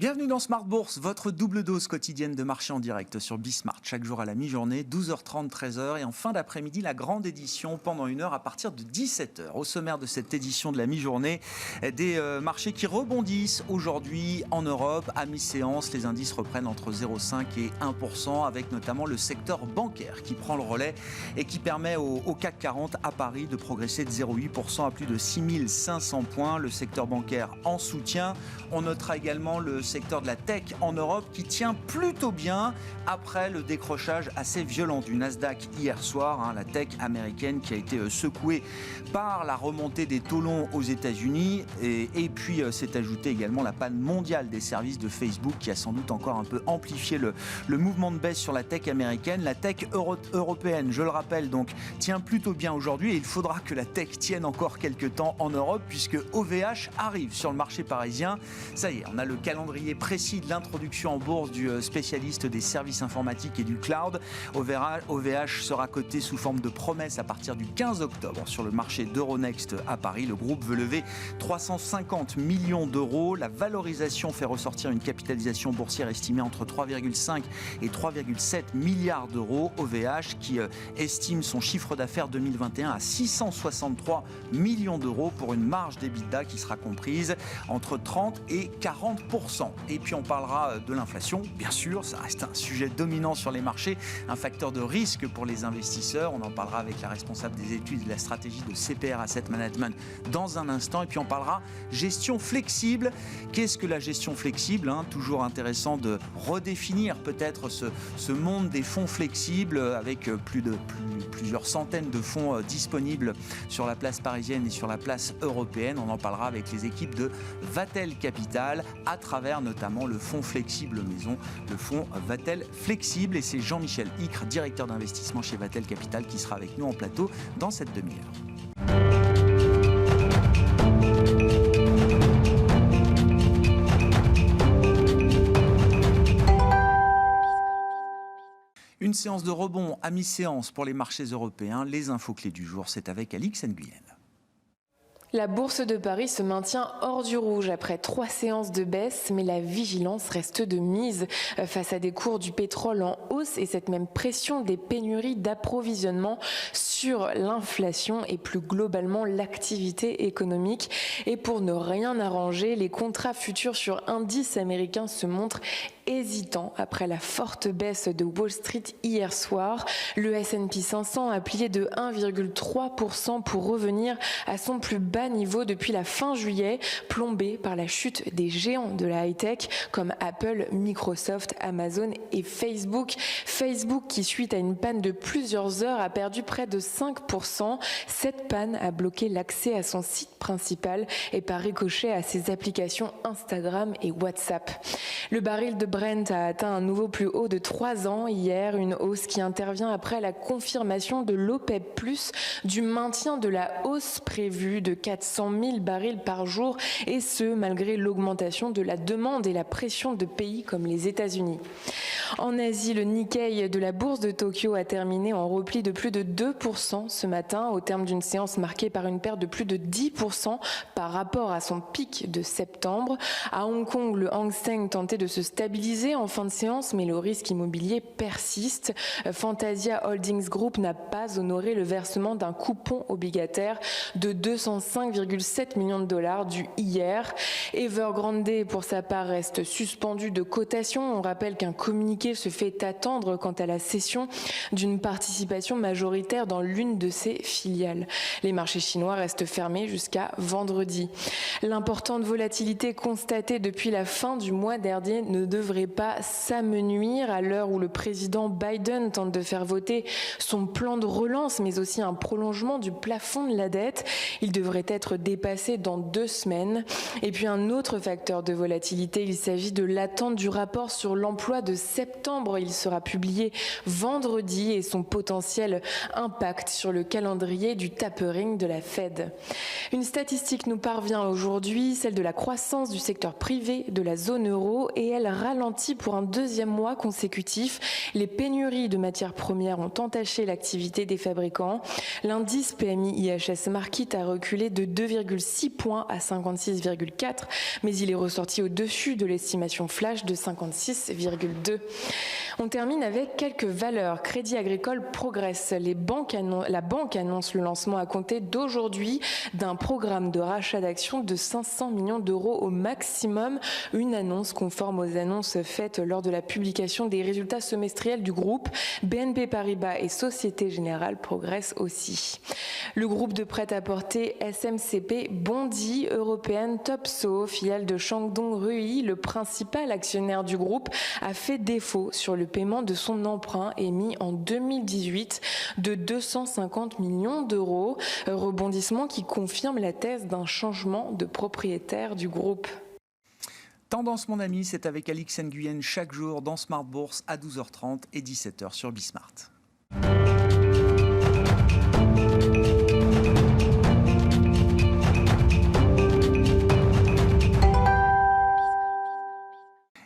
Bienvenue dans Smart Bourse, votre double dose quotidienne de marché en direct sur Bismart. Chaque jour à la mi-journée, 12h30, 13h. Et en fin d'après-midi, la grande édition pendant une heure à partir de 17h. Au sommaire de cette édition de la mi-journée, des marchés qui rebondissent aujourd'hui en Europe. À mi-séance, les indices reprennent entre 0,5 et 1%, avec notamment le secteur bancaire qui prend le relais et qui permet au CAC 40 à Paris de progresser de 0,8% à plus de 6500 points. Le secteur bancaire en soutien. On notera également le secteur de la tech en Europe qui tient plutôt bien après le décrochage assez violent du Nasdaq hier soir. La tech américaine qui a été secouée par la remontée des taux longs aux États-Unis et puis s'est ajoutée également la panne mondiale des services de Facebook qui a sans doute encore un peu amplifié le mouvement de baisse sur la tech américaine. La tech européenne, je le rappelle, donc tient plutôt bien aujourd'hui et il faudra que la tech tienne encore quelques temps en Europe puisque OVH arrive sur le marché parisien. Ça y est, on a le calendrier précis de l'introduction en bourse du spécialiste des services informatiques et du cloud. OVH sera coté sous forme de promesse à partir du 15 octobre sur le marché d'Euronext à Paris. Le groupe veut lever 350 millions d'euros. La valorisation fait ressortir une capitalisation boursière estimée entre 3,5 et 3,7 milliards d'euros. OVH qui estime son chiffre d'affaires 2021 à 663 millions d'euros pour une marge d'EBITDA qui sera comprise entre 30 et 40%. Et puis on parlera de l'inflation, bien sûr, ça reste un sujet dominant sur les marchés, un facteur de risque pour les investisseurs. On en parlera avec la responsable des études et de la stratégie de CPR Asset Management dans un instant. Et puis on parlera gestion flexible. Qu'est-ce que la gestion flexible, Toujours intéressant de redéfinir peut-être ce monde des fonds flexibles avec plusieurs centaines de fonds disponibles sur la place parisienne et sur la place européenne. On en parlera avec les équipes de Vatel Capital à travers notamment le fonds flexible maison, le fonds Vatel Flexible. Et c'est Jean-Michel Icre, directeur d'investissement chez Vatel Capital, qui sera avec nous en plateau dans cette demi-heure. Une séance de rebond à mi-séance pour les marchés européens. Les infos clés du jour, c'est avec Alix Nguyen. La bourse de Paris se maintient hors du rouge après 3 séances de baisse, mais la vigilance reste de mise face à des cours du pétrole en hausse et cette même pression des pénuries d'approvisionnement sur l'inflation et plus globalement l'activité économique. Et pour ne rien arranger, les contrats futurs sur indices américains se montrent hésitants après la forte baisse de Wall Street hier soir. Le S&P 500 a plié de 1,3% pour revenir à son plus bas niveau depuis la fin juillet, plombé par la chute des géants de la high-tech comme Apple, Microsoft, Amazon et Facebook. Facebook qui, suite à une panne de plusieurs heures, a perdu près de 5%. Cette panne a bloqué l'accès à son site principal et par ricochet à ses applications Instagram et WhatsApp. Le baril de Brent a atteint un nouveau plus haut de 3 ans hier, une hausse qui intervient après la confirmation de l'OPEP+, du maintien de la hausse prévue de 400 000 barils par jour, et ce, malgré l'augmentation de la demande et la pression de pays comme les États-Unis. En Asie, le Nikkei de la bourse de Tokyo a terminé en repli de plus de 2% ce matin, au terme d'une séance marquée par une perte de plus de 10% par rapport à son pic de septembre. À Hong Kong, le Hang Seng tentait de se stabiliser en fin de séance, mais le risque immobilier persiste. Fantasia Holdings Group n'a pas honoré le versement d'un coupon obligataire de 205,7 millions de dollars dû hier. Evergrande, pour sa part, reste suspendu de cotation. On rappelle qu'un communiqué se fait attendre quant à la cession d'une participation majoritaire dans l'une de ses filiales. Les marchés chinois restent fermés jusqu'à vendredi. L'importante volatilité constatée depuis la fin du mois dernier ne devrait pas s'amenuire à l'heure où le président Biden tente de faire voter son plan de relance, mais aussi un prolongement du plafond de la dette. Il devrait être dépassé dans 2 semaines. Et puis un autre facteur de volatilité, il s'agit de l'attente du rapport sur l'emploi de septembre. Il sera publié vendredi et son potentiel impact sur le calendrier du tapering de la Fed. Une statistique nous parvient aujourd'hui, celle de la croissance du secteur privé de la zone euro, et elle ralentit ralenti pour un deuxième mois consécutif. Les pénuries de matières premières ont entaché l'activité des fabricants. L'indice PMI IHS Markit a reculé de 2,6 points à 56,4, mais il est ressorti au-dessus de l'estimation flash de 56,2. On termine avec quelques valeurs. Crédit Agricole progresse. La banque annonce le lancement à compter d'aujourd'hui d'un programme de rachat d'actions de 500 millions d'euros au maximum. Une annonce conforme aux annonces faites lors de la publication des résultats semestriels du groupe. BNP Paribas et Société Générale progressent aussi. Le groupe de prêt-à-porter SMCP bondit. Européenne Topsoe, filiale de Shandong Ruyi, le principal actionnaire du groupe, a fait défaut sur le paiement de son emprunt émis en 2018 de 250 millions d'euros. Rebondissement qui confirme la thèse d'un changement de propriétaire du groupe. Tendance, mon ami, c'est avec Alix Nguyen chaque jour dans Smart Bourse à 12h30 et 17h sur Bismart.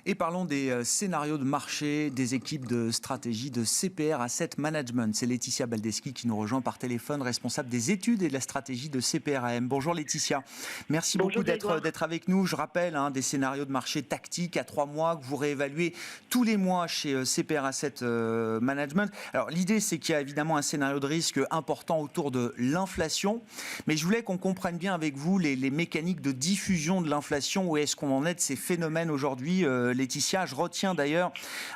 Et parlons des scénarios de marché, des équipes de stratégie de CPR Asset Management. C'est Laetitia Baldeschi qui nous rejoint par téléphone, responsable des études et de la stratégie de CPRAM. Bonjour Laetitia, merci beaucoup d'être avec nous. Je rappelle des scénarios de marché tactiques à 3 mois que vous réévaluez tous les mois chez CPR Asset Management. Alors l'idée, c'est qu'il y a évidemment un scénario de risque important autour de l'inflation, mais je voulais qu'on comprenne bien avec vous les mécaniques de diffusion de l'inflation. Où est-ce qu'on en est de ces phénomènes aujourd'hui, Laetitia? Je retiens d'ailleurs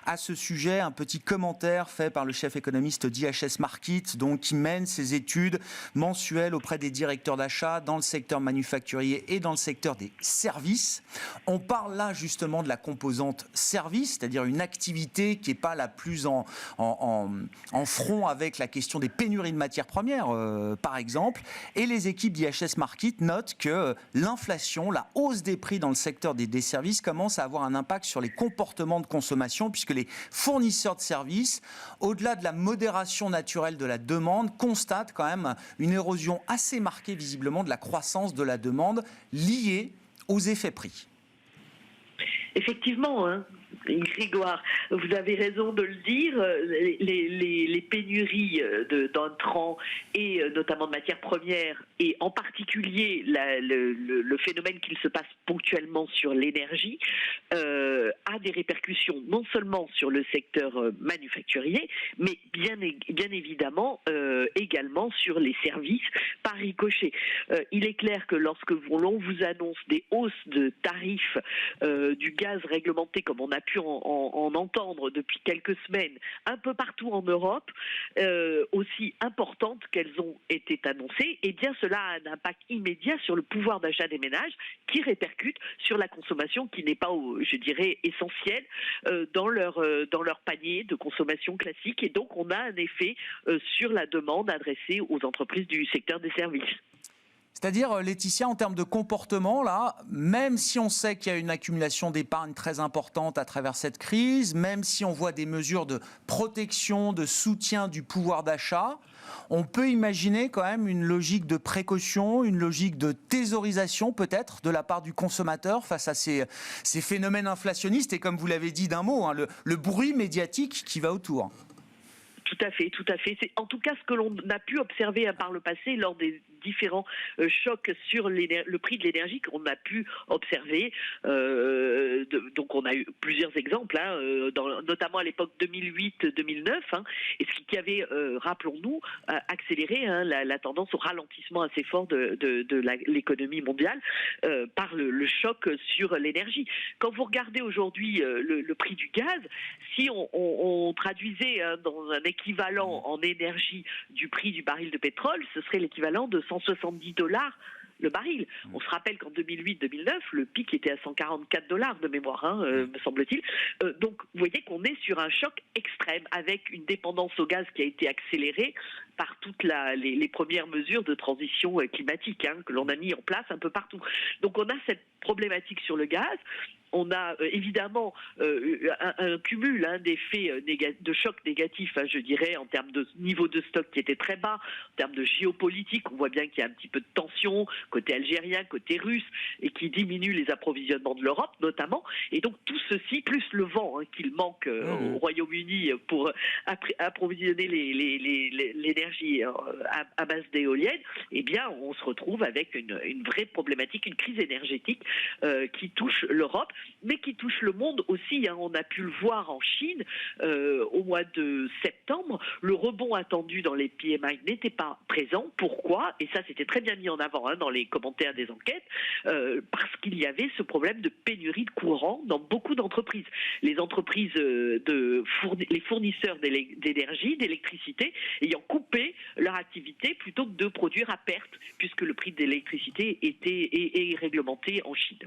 à ce sujet un petit commentaire fait par le chef économiste d'IHS Markit, donc qui mène ses études mensuelles auprès des directeurs d'achat dans le secteur manufacturier et dans le secteur des services. On parle là justement de la composante service, c'est-à-dire une activité qui n'est pas la plus en front avec la question des pénuries de matières premières, par exemple. Et les équipes d'IHS Markit notent que l'inflation, la hausse des prix dans le secteur des services commence à avoir un impact sur les comportements de consommation, puisque les fournisseurs de services, au-delà de la modération naturelle de la demande, constatent quand même une érosion assez marquée visiblement de la croissance de la demande liée aux effets prix. Effectivement, Grégoire, vous avez raison de le dire, les pénuries d'intrants et notamment de matières premières, et en particulier le phénomène qu'il se passe ponctuellement sur l'énergie, a des répercussions non seulement sur le secteur manufacturier, mais bien évidemment également sur les services par ricochet. Il est clair que lorsque l'on vous annonce des hausses de tarifs du gaz réglementé, comme on a pu en entendre depuis quelques semaines un peu partout en Europe, aussi importantes qu'elles ont été annoncées, et bien cela a un impact immédiat sur le pouvoir d'achat des ménages, qui répercute sur la consommation, qui n'est pas, je dirais, essentielle dans leur panier de consommation classique, et donc on a un effet sur la demande adressée aux entreprises du secteur des services. C'est-à-dire, Laetitia, en termes de comportement, là, même si on sait qu'il y a une accumulation d'épargne très importante à travers cette crise, même si on voit des mesures de protection, de soutien du pouvoir d'achat, on peut imaginer quand même une logique de précaution, une logique de thésaurisation peut-être de la part du consommateur face à ces phénomènes inflationnistes et, comme vous l'avez dit d'un mot, le bruit médiatique qui va autour. Tout à fait, tout à fait. C'est en tout cas ce que l'on a pu observer par le passé lors des différents chocs sur le prix de l'énergie qu'on a pu observer. Donc on a eu plusieurs exemples, notamment à l'époque 2008-2009, et ce qui avait, rappelons-nous, accéléré la tendance au ralentissement assez fort de l'économie mondiale par le choc sur l'énergie. Quand vous regardez aujourd'hui le prix du gaz, si on traduisait dans un équivalent en énergie du prix du baril de pétrole, ce serait l'équivalent de $170 le baril. On se rappelle qu'en 2008-2009, le pic était à $144 de mémoire, me semble-t-il. Donc, vous voyez qu'on est sur un choc extrême, avec une dépendance au gaz qui a été accélérée par toutes les premières mesures de transition climatique que l'on a mis en place un peu partout. Donc, on a cette problématique sur le gaz. on a évidemment un cumul d'effets de chocs négatifs, je dirais, en termes de niveau de stock qui était très bas, en termes de géopolitique. On voit bien qu'il y a un petit peu de tension côté algérien, côté russe, et qui diminue les approvisionnements de l'Europe notamment. Et donc tout ceci, plus le vent qu'il manque au Royaume-Uni pour approvisionner l'énergie à base d'éoliennes, eh bien on se retrouve avec une vraie problématique, une crise énergétique qui touche l'Europe, mais qui touche le monde aussi. On a pu le voir en Chine au mois de septembre. Le rebond attendu dans les PMI n'était pas présent. Pourquoi? Et ça, c'était très bien mis en avant dans les commentaires des enquêtes, parce qu'il y avait ce problème de pénurie de courant dans beaucoup d'entreprises. Les entreprises, les fournisseurs d'énergie, d'électricité, ayant coupé leur activité plutôt que de produire à perte, puisque le prix de l'électricité est réglementé en Chine.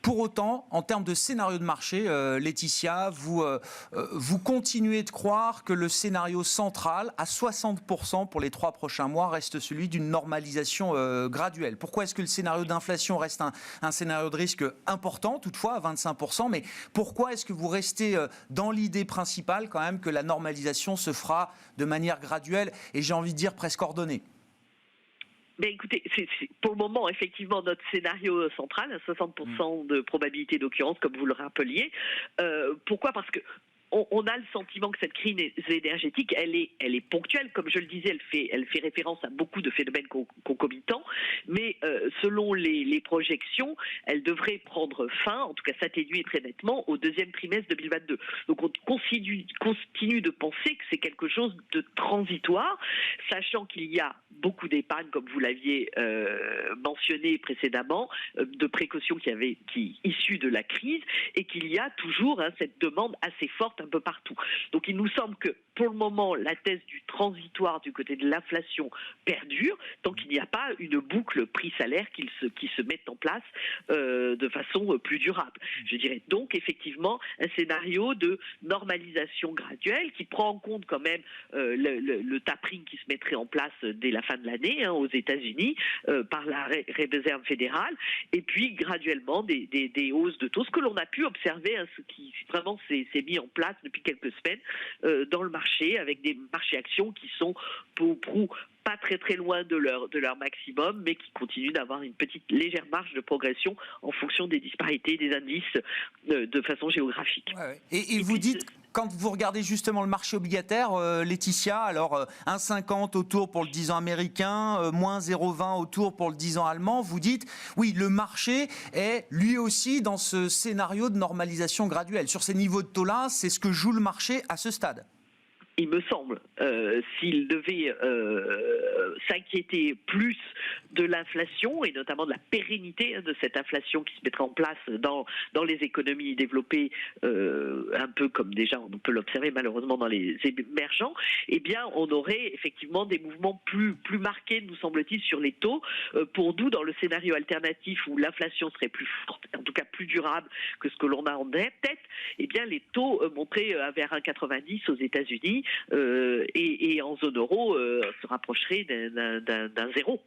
Pour autant, en termes de scénario de marché, Laetitia, vous continuez de croire que le scénario central, à 60% pour les 3 prochains mois, reste celui d'une normalisation graduelle. Pourquoi est-ce que le scénario d'inflation reste un scénario de risque important, toutefois, à 25%, mais pourquoi est-ce que vous restez dans l'idée principale, quand même, que la normalisation se fera de manière graduelle et, j'ai envie de dire, presque ordonnée ? Mais écoutez, c'est pour le moment, effectivement, notre scénario central, à 60% de probabilité d'occurrence, comme vous le rappeliez. Pourquoi ? Parce que on a le sentiment que cette crise énergétique, elle est ponctuelle. Comme je le disais, elle fait référence à beaucoup de phénomènes concomitants, mais selon les projections, elle devrait prendre fin, en tout cas s'atténuer très nettement, au deuxième trimestre 2022. Donc on continue de penser que c'est quelque chose de transitoire, sachant qu'il y a beaucoup d'épargne, comme vous l'aviez mentionné précédemment, de précautions qui issues de la crise, et qu'il y a toujours cette demande assez forte un peu partout. Donc il nous semble que pour le moment, la thèse du transitoire du côté de l'inflation perdure, tant qu'il n'y a pas une boucle prix-salaire qui se mette en place de façon plus durable. Je dirais donc effectivement un scénario de normalisation graduelle qui prend en compte quand même le tapering qui se mettrait en place dès la fin de l'année aux États-Unis par la Réserve fédérale, et puis graduellement des hausses de taux, ce que l'on a pu observer, ce qui vraiment s'est mis en place depuis quelques semaines dans le marché, avec des marchés actions qui sont pour pas très très loin de leur maximum, mais qui continuent d'avoir une petite légère marge de progression en fonction des disparités des indices de façon géographique. Ouais. Et vous dites, quand vous regardez justement le marché obligataire, Laetitia, alors 1,50 autour pour le 10 ans américain, moins 0,20 autour pour le 10 ans allemand, vous dites, oui, le marché est lui aussi dans ce scénario de normalisation graduelle. Sur ces niveaux de taux-là, c'est ce que joue le marché à ce stade. Il me semble, s'il devait s'inquiéter plus de l'inflation et notamment de la pérennité de cette inflation qui se mettrait en place dans les économies développées, un peu comme déjà on peut l'observer malheureusement dans les émergents, eh bien on aurait effectivement des mouvements plus marqués, nous semble-t-il, sur les taux. Pour nous, dans le scénario alternatif où l'inflation serait plus forte, en tout cas plus durable que ce que l'on a en tête, eh bien les taux monteraient vers 1,90 aux États-Unis. Et en zone euro se rapprocherait d'un zéro.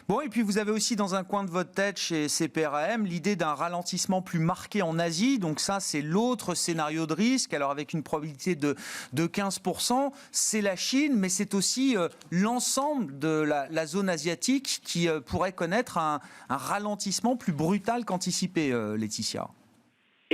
Bon, et puis vous avez aussi dans un coin de votre tête chez CPRAM l'idée d'un ralentissement plus marqué en Asie. Donc ça, c'est l'autre scénario de risque. Alors avec une probabilité de 15%, c'est la Chine, mais c'est aussi l'ensemble de la zone asiatique qui pourrait connaître un ralentissement plus brutal qu'anticipé, Laetitia.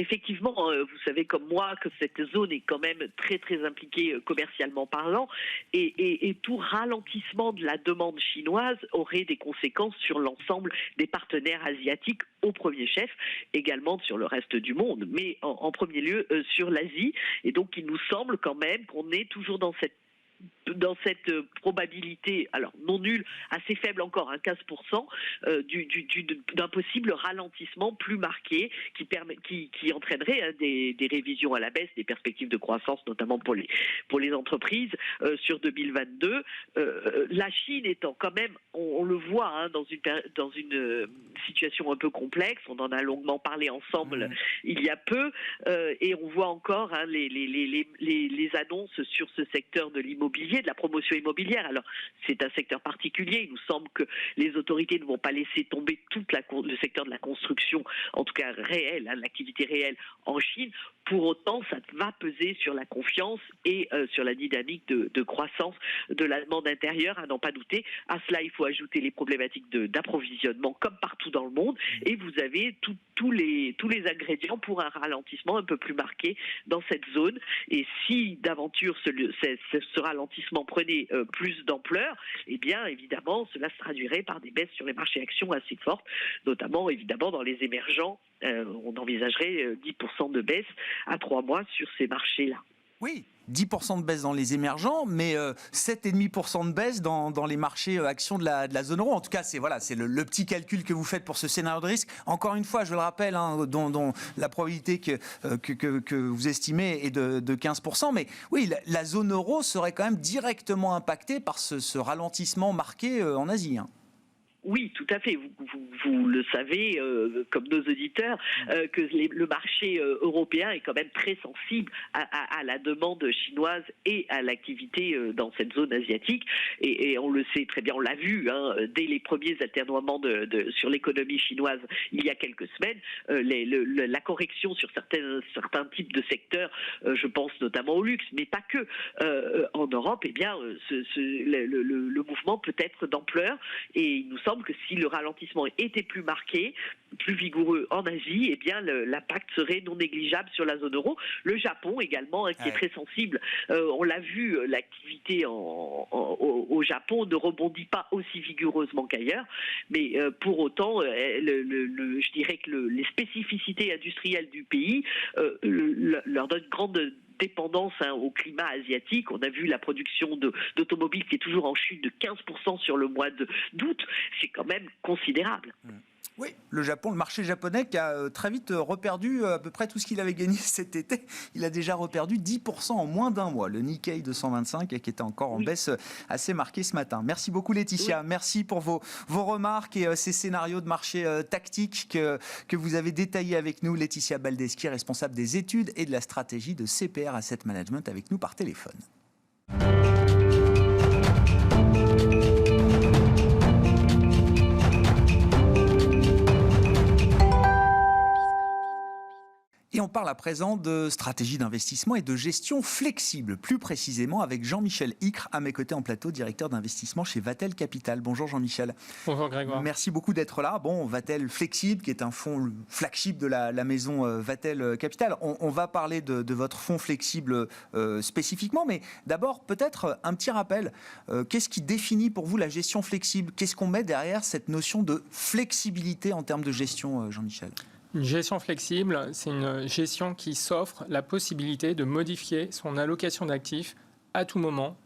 Effectivement, vous savez comme moi que cette zone est quand même très très impliquée commercialement parlant, et tout ralentissement de la demande chinoise aurait des conséquences sur l'ensemble des partenaires asiatiques au premier chef, également sur le reste du monde, mais en premier lieu sur l'Asie. Et donc il nous semble quand même qu'on est toujours dans cette probabilité, alors non nulle, assez faible encore, 15%, d'un possible ralentissement plus marqué qui entraînerait des révisions à la baisse des perspectives de croissance, notamment pour les entreprises sur 2022. La Chine étant quand même, on le voit, dans une situation un peu complexe, on en a longuement parlé ensemble il y a peu, et on voit encore les annonces sur ce secteur de l'immobilier l'immobilier, de la promotion immobilière. Alors, c'est un secteur particulier. Il nous semble que les autorités ne vont pas laisser tomber tout le secteur de la construction, en tout cas réelle, l'activité réelle en Chine. Pour autant, ça va peser sur la confiance et sur la dynamique de croissance de la demande intérieure, à n'en pas douter. À cela, il faut ajouter les problématiques d'approvisionnement, comme partout dans le monde, et vous avez tous les ingrédients pour un ralentissement un peu plus marqué dans cette zone. Et si d'aventure ce ralentissement prenait plus d'ampleur, eh bien évidemment cela se traduirait par des baisses sur les marchés actions assez fortes, notamment évidemment dans les émergents. On envisagerait 10% de baisse à 3 mois sur ces marchés-là. Oui, 10% de baisse dans les émergents, mais 7,5% de baisse dans les marchés actions de la zone euro. En tout cas, c'est le petit calcul que vous faites pour ce scénario de risque. Encore une fois, je le rappelle, dont la probabilité que vous estimez est de 15%. Mais oui, la zone euro serait quand même directement impactée par ce ralentissement marqué en Asie. Oui, tout à fait. Vous le savez, comme nos auditeurs, que le marché européen est quand même très sensible à la demande chinoise et à l'activité dans cette zone asiatique. Et on le sait très bien, on l'a vu dès les premiers atermoiements sur l'économie chinoise il y a quelques semaines. La correction sur certains types de secteurs, je pense notamment au luxe, mais pas que, en Europe, eh bien, le mouvement peut être d'ampleur, et il nous semble que si le ralentissement était plus marqué, plus vigoureux en Asie, eh bien l'impact serait non négligeable sur la zone euro. Le Japon également, qui est très sensible. On l'a vu, l'activité au Japon ne rebondit pas aussi vigoureusement qu'ailleurs, mais pour autant, je dirais que les spécificités industrielles du pays leur donnent grande dépendance au climat asiatique. On a vu la production d'automobiles qui est toujours en chute de 15% sur le mois d'août. C'est quand même considérable. Oui, le marché japonais qui a très vite reperdu à peu près tout ce qu'il avait gagné cet été. Il a déjà reperdu 10% en moins d'un mois. Le Nikkei 225 qui était encore en baisse assez marquée ce matin. Merci beaucoup Laetitia. Oui. Merci pour vos remarques et ces scénarios de marché tactiques que vous avez détaillés avec nous. Laetitia Baldeschi, responsable des études et de la stratégie de CPR Asset Management, avec nous par téléphone. Et on parle à présent de stratégie d'investissement et de gestion flexible, plus précisément avec Jean-Michel Icre, à mes côtés en plateau, directeur d'investissement chez Vatel Capital. Bonjour Jean-Michel. Bonjour Grégoire. Merci beaucoup d'être là. Bon, Vatel Flexible, qui est un fonds flagship de la maison Vatel Capital. On va parler de votre fonds flexible spécifiquement, mais d'abord peut-être un petit rappel. Qu'est-ce qui définit pour vous la gestion flexible ? Qu'est-ce qu'on met derrière cette notion de flexibilité en termes de gestion, Jean-Michel ? Une gestion flexible, c'est une gestion qui s'offre la possibilité de modifier son allocation d'actifs à tout moment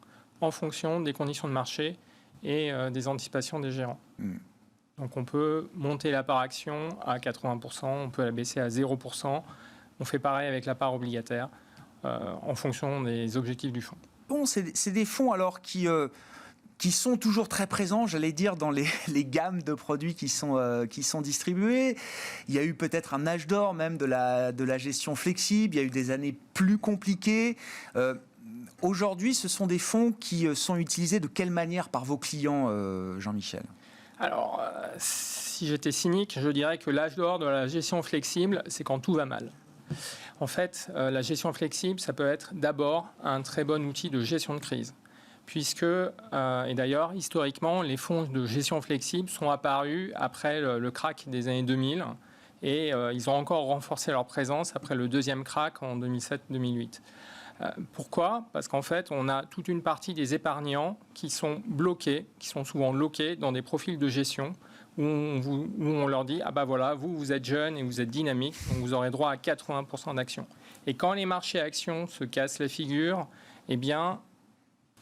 en fonction des conditions de marché et des anticipations des gérants. Donc on peut monter la part action à 80%, on peut la baisser à 0%. On fait pareil avec la part obligataire en fonction des objectifs du fonds. Bon, c'est des fonds alors qui sont toujours très présents, j'allais dire, dans les gammes de produits qui sont distribués. Il y a eu peut-être un âge d'or même de la gestion flexible. Il y a eu des années plus compliquées. Aujourd'hui, ce sont des fonds qui sont utilisés de quelle manière par vos clients, Jean-Michel ? Alors, si j'étais cynique, je dirais que l'âge d'or de la gestion flexible, c'est quand tout va mal. En fait, la gestion flexible, ça peut être d'abord un très bon outil de gestion de crise. Puisque, et d'ailleurs, historiquement, les fonds de gestion flexible sont apparus après le crack des années 2000 et ils ont encore renforcé leur présence après le deuxième crack en 2007-2008. Pourquoi ? Parce qu'en fait, on a toute une partie des épargnants qui sont bloqués, qui sont souvent loqués dans des profils de gestion où on leur dit « Ah ben voilà, vous êtes jeune et vous êtes dynamique, donc vous aurez droit à 80% d'actions. » Et quand les marchés actions se cassent la figure, eh bien,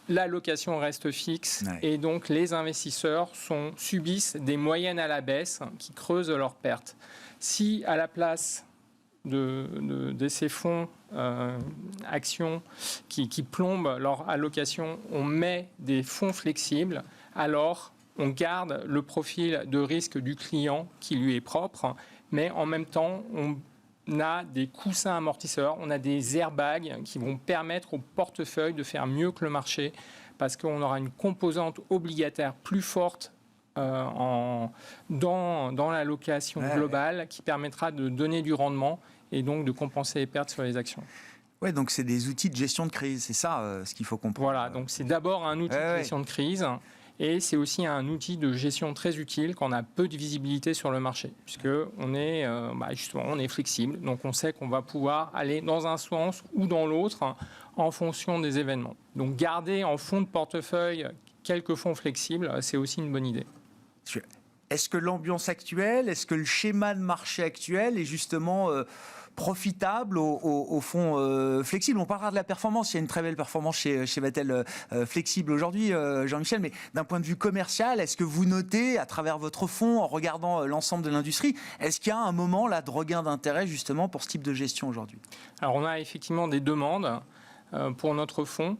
l'allocation reste fixe et donc les investisseurs subissent des moyennes à la baisse qui creusent leurs pertes. Si à la place de ces fonds actions qui plombent leur allocation, on met des fonds flexibles, alors on garde le profil de risque du client qui lui est propre, mais en même temps on a des coussins amortisseurs, on a des airbags qui vont permettre au portefeuille de faire mieux que le marché parce qu'on aura une composante obligataire plus forte dans l'allocation globale qui permettra de donner du rendement et donc de compenser les pertes sur les actions. Ouais, donc c'est des outils de gestion de crise, c'est ça ce qu'il faut comprendre. Voilà, donc c'est d'abord un outil de gestion de crise et c'est aussi un outil de gestion très utile quand on a peu de visibilité sur le marché, puisque on est justement on est flexible, donc on sait qu'on va pouvoir aller dans un sens ou dans l'autre en fonction des événements. Donc garder en fond de portefeuille quelques fonds flexibles, c'est aussi une bonne idée. Est-ce que l'ambiance actuelle, est-ce que le schéma de marché actuel est justement profitable au fonds flexible? On parlera de la performance, il y a une très belle performance chez Vatel Flexible aujourd'hui, Jean-Michel, mais d'un point de vue commercial, est-ce que vous notez à travers votre fonds, en regardant l'ensemble de l'industrie, est-ce qu'il y a un moment là de regain d'intérêt justement pour ce type de gestion aujourd'hui? Alors on a effectivement des demandes pour notre fonds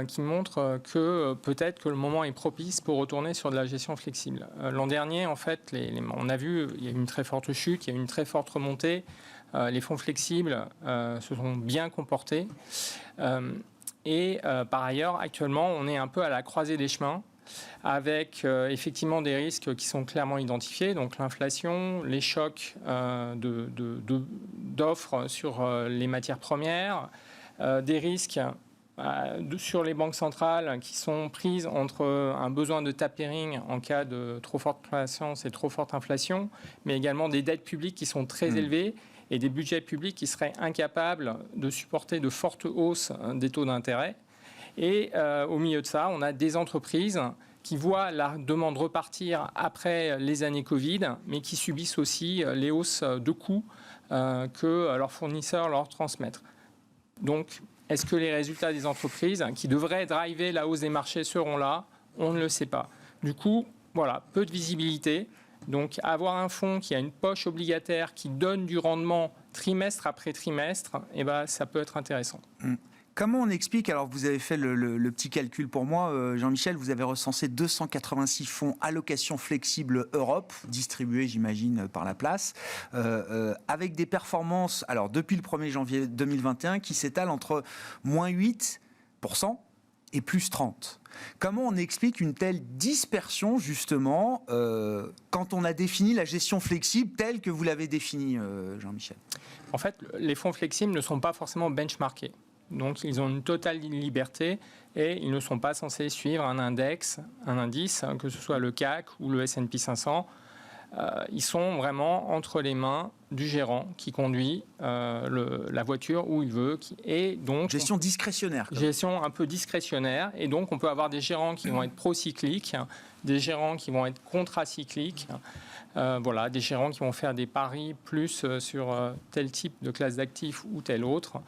qui montrent que peut-être que le moment est propice pour retourner sur de la gestion flexible. L'an dernier, en fait, on a vu il y a eu une très forte chute, il y a eu une très forte remontée. Les fonds flexibles se sont bien comportés. Par ailleurs, actuellement, on est un peu à la croisée des chemins avec effectivement des risques qui sont clairement identifiés, donc l'inflation, les chocs d'offres sur les matières premières, des risques sur les banques centrales qui sont prises entre un besoin de tapering en cas de trop forte croissance et trop forte inflation, mais également des dettes publiques qui sont très élevées et des budgets publics qui seraient incapables de supporter de fortes hausses des taux d'intérêt. Et au milieu de ça, on a des entreprises qui voient la demande repartir après les années Covid, mais qui subissent aussi les hausses de coûts que leurs fournisseurs leur transmettent. Donc, est-ce que les résultats des entreprises qui devraient driver la hausse des marchés seront là? On ne le sait pas. Du coup, voilà, peu de visibilité. Donc, avoir un fonds qui a une poche obligataire qui donne du rendement trimestre après trimestre, ça peut être intéressant. Comment on explique, alors vous avez fait le petit calcul pour moi, Jean-Michel, vous avez recensé 286 fonds allocation flexible Europe, distribués j'imagine par la place, avec des performances, alors depuis le 1er janvier 2021, qui s'étalent entre moins 8% et plus 30%. Comment on explique une telle dispersion justement quand on a défini la gestion flexible telle que vous l'avez définie, Jean-Michel? En fait, les fonds flexibles ne sont pas forcément benchmarkés. Donc, ils ont une totale liberté et ils ne sont pas censés suivre un indice, que ce soit le CAC ou le S&P 500. Ils sont vraiment entre les mains du gérant qui conduit la voiture où il veut. Et donc, gestion discrétionnaire. Gestion un peu discrétionnaire. Et donc, on peut avoir des gérants qui vont être pro-cycliques, des gérants qui vont être contra-cycliques. Des gérants qui vont faire des paris plus sur tel type de classe d'actifs ou tel autre.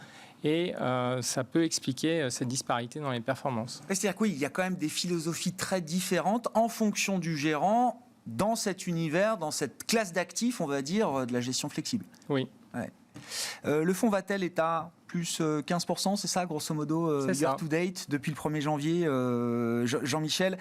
Et ça peut expliquer cette disparité dans les performances. C'est-à-dire qu'il y a quand même des philosophies très différentes en fonction du gérant dans cet univers, dans cette classe d'actifs, on va dire, de la gestion flexible. Oui. Ouais. Le fonds Vatel est à plus 15%, c'est ça, grosso modo, year to date, depuis le 1er janvier. Jean-Michel,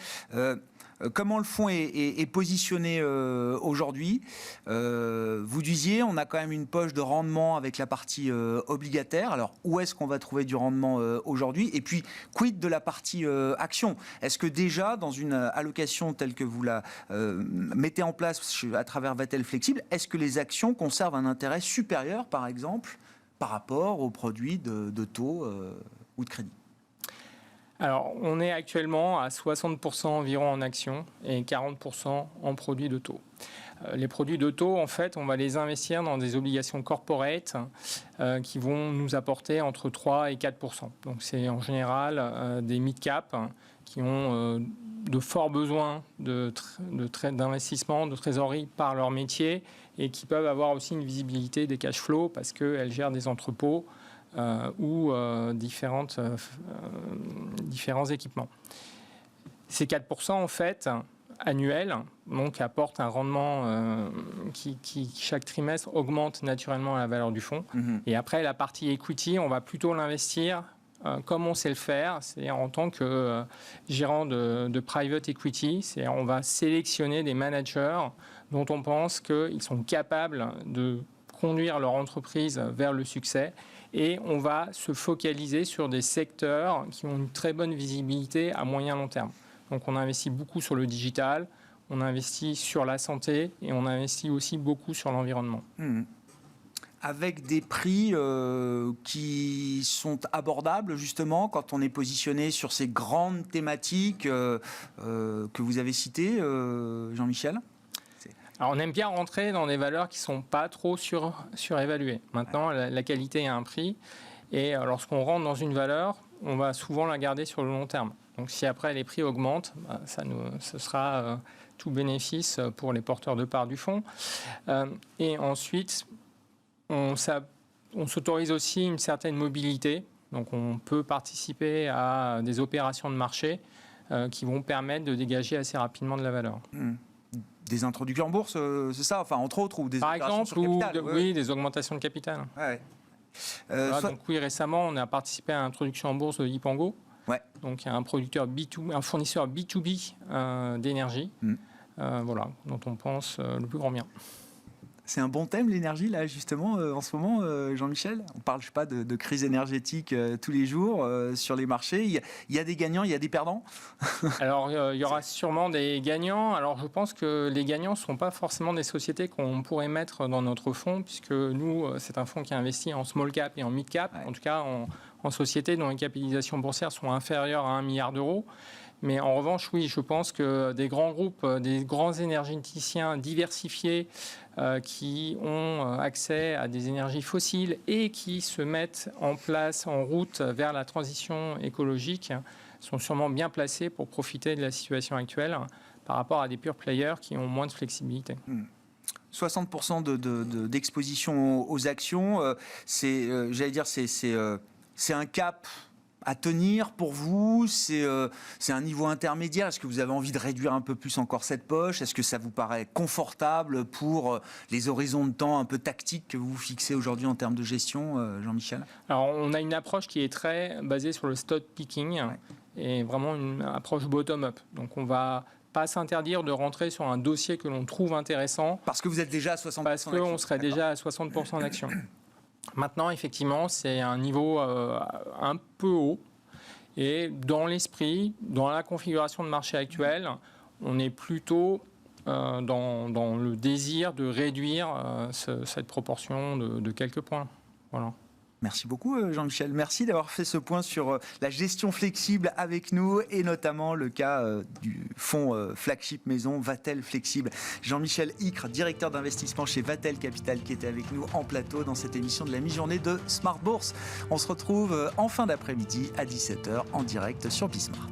comment le fonds est positionné aujourd'hui? Vous disiez, on a quand même une poche de rendement avec la partie obligataire. Alors, où est-ce qu'on va trouver du rendement aujourd'hui? Et puis, quid de la partie action? Est-ce que déjà, dans une allocation telle que vous la mettez en place à travers Vatel Flexible, est-ce que les actions conservent un intérêt supérieur, par exemple, par rapport aux produits de taux ou de crédit? Alors, on est actuellement à 60% environ en actions et 40% en produits de taux. Les produits de taux, en fait, on va les investir dans des obligations corporate qui vont nous apporter entre 3 et 4%. Donc, c'est en général des mid-cap qui ont de forts besoins d'investissement, de trésorerie par leur métier et qui peuvent avoir aussi une visibilité des cash flows parce qu'elles gèrent des entrepôts ou différents équipements. Ces 4%, en fait, annuels, donc apportent un rendement qui, chaque trimestre, augmente naturellement la valeur du fonds. Et après, la partie equity, on va plutôt l'investir comme on sait le faire, c'est-à-dire en tant que gérant de private equity, c'est-à-dire on va sélectionner des managers dont on pense qu'ils sont capables de conduire leur entreprise vers le succès. Et on va se focaliser sur des secteurs qui ont une très bonne visibilité à moyen long terme. Donc on investit beaucoup sur le digital, on investit sur la santé et on investit aussi beaucoup sur l'environnement. Avec des prix qui sont abordables, justement, quand on est positionné sur ces grandes thématiques que vous avez citées, Jean-Michel ? Alors on aime bien rentrer dans des valeurs qui ne sont pas trop surévaluées. Maintenant, la qualité a un prix et lorsqu'on rentre dans une valeur, on va souvent la garder sur le long terme. Donc si après les prix augmentent, ce sera tout bénéfice pour les porteurs de parts du fonds. Et ensuite, on s'autorise aussi une certaine mobilité. Donc on peut participer à des opérations de marché qui vont permettre de dégager assez rapidement de la valeur. Des introductions en bourse, c'est ça, enfin entre autres, ou des par opérations exemple, sur capital, oui, des augmentations de capital. Ouais. Voilà, donc oui, récemment, on a participé à l'introduction en bourse de Ipango. Ouais. Donc, il y a un fournisseur B2B d'énergie, voilà, dont on pense le plus grand bien. C'est un bon thème, l'énergie, là, justement, en ce moment, Jean-Michel. On parle, je sais pas, de crise énergétique tous les jours sur les marchés. Il y a des gagnants, il y a des perdants. Alors, il y aura sûrement des gagnants. Alors, je pense que les gagnants ne sont pas forcément des sociétés qu'on pourrait mettre dans notre fonds, puisque nous, c'est un fonds qui investit en small cap et en mid cap, en tout cas en sociétés dont les capitalisations boursières sont inférieures à 1 milliard d'euros. Mais en revanche, oui, je pense que des grands groupes, des grands énergéticiens diversifiés qui ont accès à des énergies fossiles et qui se mettent en place en route vers la transition écologique sont sûrement bien placés pour profiter de la situation actuelle par rapport à des pure players qui ont moins de flexibilité. 60% d'exposition aux actions, j'allais dire, c'est un cap à tenir pour vous, c'est un niveau intermédiaire. Est-ce que vous avez envie de réduire un peu plus encore cette poche ? Est-ce que ça vous paraît confortable pour les horizons de temps un peu tactiques que vous vous fixez aujourd'hui en termes de gestion, Jean-Michel ? Alors, on a une approche qui est très basée sur le stock picking et vraiment une approche bottom-up. Donc, on va pas s'interdire de rentrer sur un dossier que l'on trouve intéressant. Parce que vous êtes déjà à 60% Parce qu'on serait déjà à 60% d'actions. Maintenant, effectivement, c'est un niveau un peu haut. Et dans l'esprit, dans la configuration de marché actuelle, on est plutôt dans le désir de réduire cette proportion de quelques points. Voilà. Merci beaucoup Jean-Michel. Merci d'avoir fait ce point sur la gestion flexible avec nous et notamment le cas du fonds flagship maison Vatel Flexible. Jean-Michel Icre, directeur d'investissement chez Vatel Capital, qui était avec nous en plateau dans cette émission de la mi-journée de Smart Bourse. On se retrouve en fin d'après-midi à 17h en direct sur Bismart.